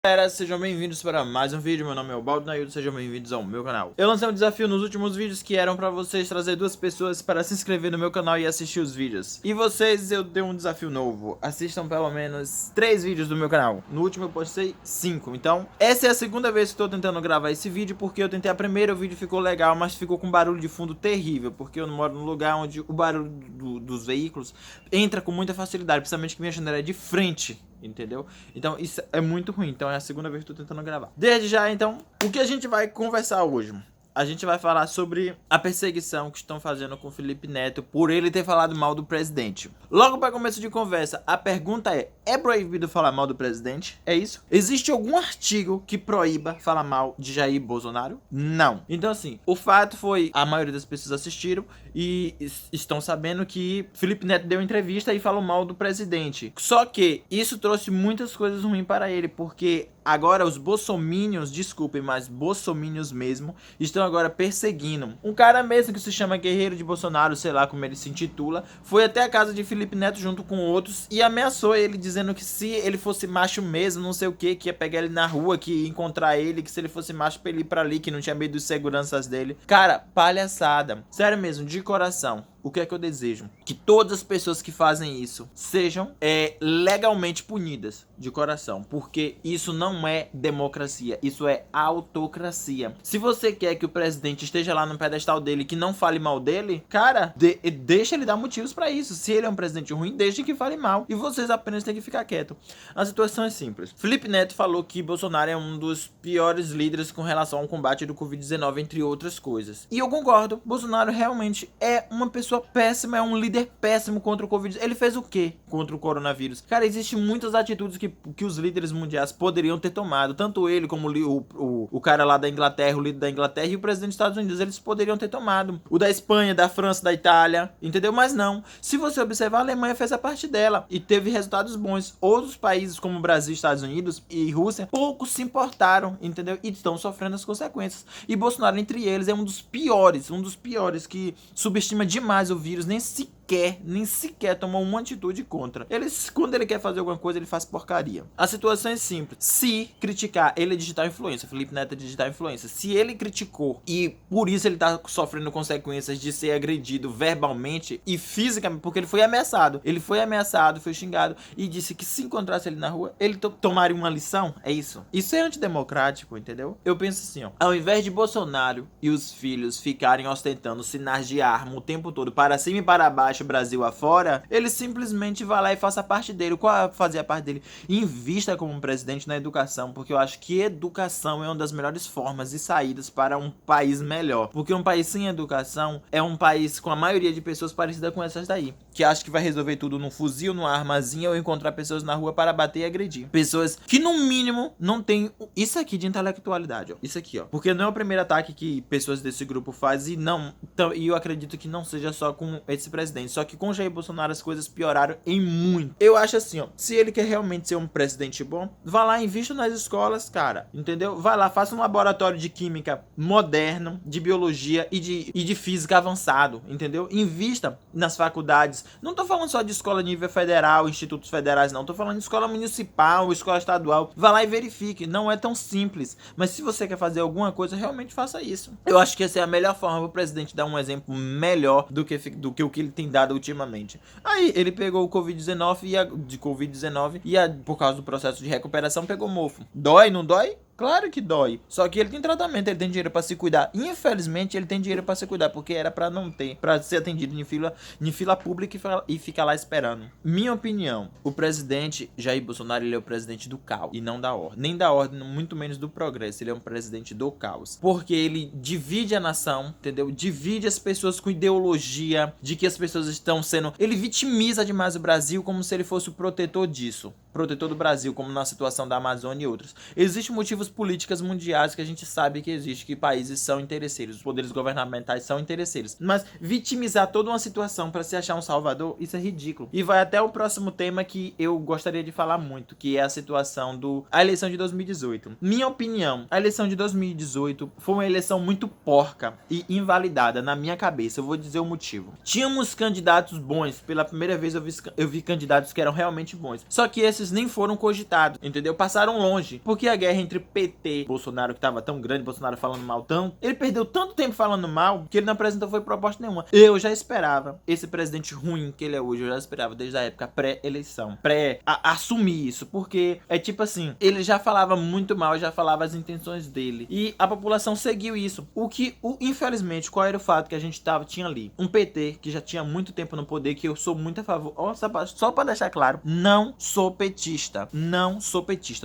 Galera, sejam bem-vindos para mais um vídeo. Meu nome é Baldo Naildo, sejam bem-vindos ao meu canal. Eu lancei um desafio nos últimos vídeos que eram para vocês trazer duas pessoas para se inscrever no meu canal e assistir os vídeos. E vocês, eu dei um desafio novo: assistam pelo menos 3 vídeos do meu canal. No último eu postei 5, então essa é a segunda vez que estou tentando gravar esse vídeo, porque eu tentei a primeira, o vídeo ficou legal, mas ficou com barulho de fundo terrível, porque eu moro num lugar onde o barulho dos veículos entra com muita facilidade, principalmente que minha janela é de frente. Entendeu? Então isso é muito ruim. Então é a segunda vez que eu tô tentando gravar. Desde já, então, o que a gente vai conversar hoje? A gente vai falar sobre a perseguição que estão fazendo com o Felipe Neto por ele ter falado mal do presidente. Logo para começo de conversa, a pergunta é proibido falar mal do presidente? É isso? Existe algum artigo que proíba falar mal de Jair Bolsonaro? Não. Então assim, o fato foi, a maioria das pessoas assistiram e estão sabendo que Felipe Neto deu entrevista e falou mal do presidente. Só que isso trouxe muitas coisas ruins para ele, porque agora os bolsominions, desculpem, mas bolsominions mesmo, estão agora perseguindo um cara mesmo que se chama Guerreiro de Bolsonaro, sei lá como ele se intitula, foi até a casa de Felipe Neto junto com outros e ameaçou ele, dizendo que se ele fosse macho mesmo, não sei o que ia pegar ele na rua, que ia encontrar ele, que se ele fosse macho pra ele ir pra ali, que não tinha medo dos seguranças dele. Cara, palhaçada. Sério mesmo, de coração. O que é que eu desejo? Que todas as pessoas que fazem isso sejam legalmente punidas, de coração, porque isso não é democracia, isso é autocracia. Se você quer que o presidente esteja lá no pedestal dele, que não fale mal dele, cara, deixa ele dar motivos pra isso. Se ele é um presidente ruim, deixe que fale mal, e vocês apenas têm que ficar quieto. A situação é simples. Felipe Neto falou que Bolsonaro é um dos piores líderes com relação ao combate do Covid-19, entre outras coisas. E eu concordo, Bolsonaro realmente é uma pessoa péssima, é um líder péssimo contra o Covid. Ele fez o quê contra o coronavírus? Cara, existem muitas atitudes que os líderes mundiais poderiam ter tomado. Tanto ele como o cara lá da Inglaterra, o líder da Inglaterra e o presidente dos Estados Unidos, eles poderiam ter tomado. O da Espanha, da França, da Itália, entendeu? Mas não. Se você observar, a Alemanha fez a parte dela e teve resultados bons. Outros países como Brasil, Estados Unidos e Rússia, poucos se importaram, entendeu? E estão sofrendo as consequências. E Bolsonaro, entre eles, é um dos piores que subestima demais o vírus, nem sequer tomou uma atitude contra. Quando ele quer fazer alguma coisa, ele faz porcaria. A situação é simples. Se criticar, ele é digital influencer, Felipe Neto é digital influencer. Se ele criticou e por isso ele tá sofrendo consequências de ser agredido verbalmente e fisicamente, porque ele foi ameaçado. Ele foi ameaçado, foi xingado e disse que se encontrasse ele na rua, ele tomaria uma lição. É isso. Isso é antidemocrático, entendeu? Eu penso assim, ó. Ao invés de Bolsonaro e os filhos ficarem ostentando sinais de arma o tempo todo para cima e para baixo, Brasil afora, ele simplesmente vai lá e faça a parte dele. Qual é fazer a parte dele? Invista como presidente na educação, porque eu acho que educação é uma das melhores formas e saídas para um país melhor. Porque um país sem educação é um país com a maioria de pessoas parecida com essas daí, que acha que vai resolver tudo num fuzil, numa armazinha ou encontrar pessoas na rua para bater e agredir. Pessoas que no mínimo não tem isso aqui de intelectualidade, ó. Isso aqui, ó. Porque não é o primeiro ataque que pessoas desse grupo fazem e eu acredito que não seja só com esse presidente. Só que com Jair Bolsonaro as coisas pioraram em muito. Eu acho assim, ó. Se ele quer realmente ser um presidente bom, vá lá, invista nas escolas, cara. Entendeu? Vai lá, faça um laboratório de química moderno, de biologia e de física avançado. Entendeu? Invista nas faculdades. Não tô falando só de escola nível federal, institutos federais, não. Tô falando de escola municipal, escola estadual. Vá lá e verifique. Não é tão simples. Mas se você quer fazer alguma coisa, realmente faça isso. Eu acho que essa é a melhor forma para o presidente dar um exemplo melhor do que o que ele tem dado ultimamente. Aí ele pegou o Covid-19 e por causa do processo de recuperação pegou mofo. Dói, não dói? Claro que dói. Só que ele tem tratamento, ele tem dinheiro pra se cuidar. Infelizmente, ele tem dinheiro pra se cuidar, porque era pra não ter, pra ser atendido em fila pública e ficar lá esperando. Minha opinião, o presidente Jair Bolsonaro, ele é o presidente do caos e não da ordem. Nem da ordem, muito menos do progresso. Ele é um presidente do caos. Porque ele divide a nação, entendeu? Divide as pessoas com ideologia de que as pessoas estão sendo... Ele vitimiza demais o Brasil como se ele fosse o protetor disso. Protetor do Brasil, como na situação da Amazônia e outros. Existem motivos políticas mundiais que a gente sabe que existe, que países são interesseiros, os poderes governamentais são interesseiros. Mas vitimizar toda uma situação para se achar um salvador, isso é ridículo. E vai até o próximo tema que eu gostaria de falar muito, que é a situação a eleição de 2018. Minha opinião, a eleição de 2018 foi uma eleição muito porca e invalidada na minha cabeça. Eu vou dizer o motivo. Tínhamos candidatos bons, pela primeira vez eu vi candidatos que eram realmente bons. Só que esses esses nem foram cogitados, entendeu? Passaram longe, porque a guerra entre PT e Bolsonaro, que tava tão grande, Bolsonaro falando mal tão, ele perdeu tanto tempo falando mal, que ele não apresentou foi proposta nenhuma. Eu já esperava esse presidente ruim que ele é hoje, eu já esperava desde a época pré-eleição, assumir isso, porque é tipo assim, ele já falava muito mal, já falava as intenções dele, e a população seguiu isso, infelizmente, qual era o fato que a gente tinha ali? Um PT que já tinha muito tempo no poder, que eu sou muito a favor, só pra deixar claro, não sou petista,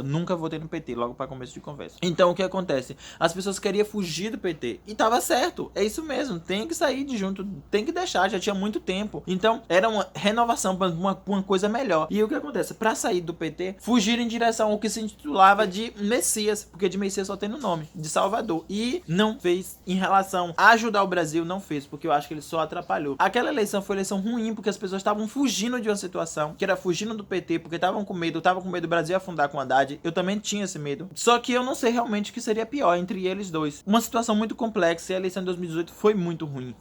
nunca votei no PT, logo pra começo de conversa. Então o que acontece? As pessoas queriam fugir do PT, e tava certo, é isso mesmo, tem que sair de junto, tem que deixar, já tinha muito tempo, então era uma renovação pra uma coisa melhor. E o que acontece? Pra sair do PT, fugir em direção ao que se intitulava de Messias, porque de Messias só tem no nome, de Salvador, e não fez em relação a ajudar o Brasil, não fez, porque eu acho que ele só atrapalhou. Aquela eleição foi eleição ruim, porque as pessoas estavam fugindo de uma situação, que era fugindo do PT, porque estavam com medo, do Brasil afundar com Haddad, eu também tinha esse medo, só que eu não sei realmente o que seria pior entre eles dois. Uma situação muito complexa, e a eleição de 2018 foi muito ruim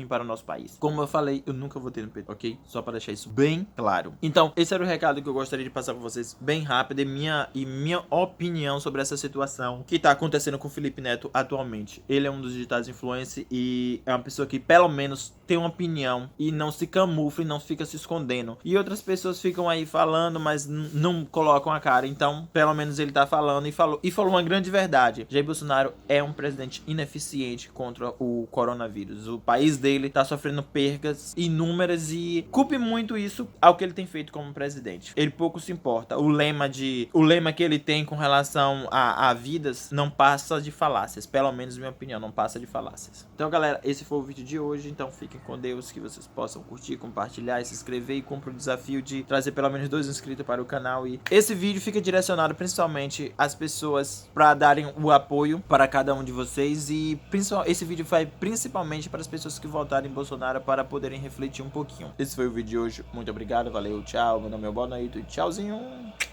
para o nosso país. Como eu falei, eu nunca votei no PT, ok? Só para deixar isso bem claro. Então, esse era o recado que eu gostaria de passar para vocês, bem rápido, e minha opinião sobre essa situação que tá acontecendo com o Felipe Neto atualmente. Ele é um dos digitais influencers e é uma pessoa que pelo menos tem uma opinião e não se camufla e não fica se escondendo. E outras pessoas ficam aí falando, mas não colocam a cara. Então, pelo menos ele tá falando e falou uma grande verdade. Jair Bolsonaro é um presidente ineficiente contra o coronavírus. O país dele tá sofrendo percas inúmeras e culpe muito isso ao que ele tem feito como presidente. Ele pouco se importa. O lema que ele tem com relação a vidas não passa de falácias. Pelo menos minha opinião, não passa de falácias. Então, galera, esse foi o vídeo de hoje. Então, fiquem com Deus, que vocês possam curtir, compartilhar, se inscrever e cumpra o desafio de trazer pelo menos 2 inscritos para o canal. E esse vídeo fica direcionado principalmente às pessoas para darem o apoio para cada um de vocês, e esse vídeo vai principalmente para as pessoas que votarem em Bolsonaro, para poderem refletir um pouquinho. Esse foi o vídeo de hoje. Muito obrigado, valeu, tchau. Meu nome é Baldo Nailton e tchauzinho.